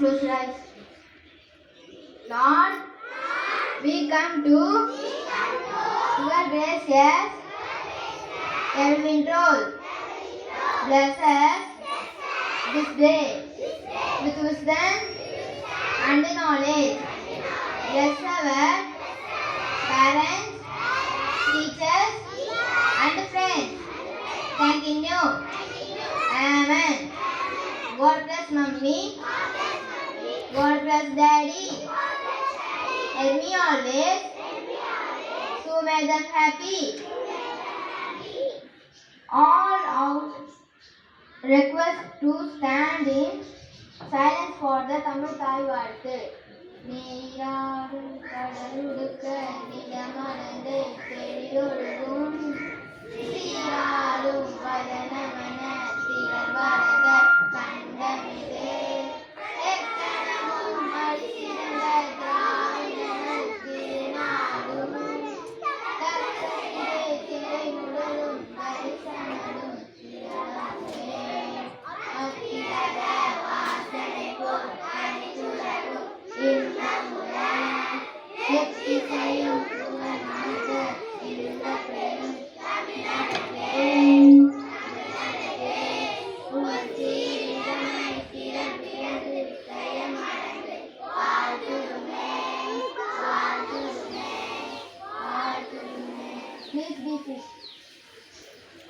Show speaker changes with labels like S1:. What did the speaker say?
S1: Close your eyes. Lord, we come to your gracious heavenly throne. Bless us this day with wisdom and knowledge. Bless our parents, teachers, and friends. Thanking you. Amen. God bless mommy. God bless daddy. Help me always to make them happy. All out request to stand in silence for the Tamil Thai வாழ்த்து. நீராடும் கடலுடுக்க நிலமறந்து தெளியொழுகும்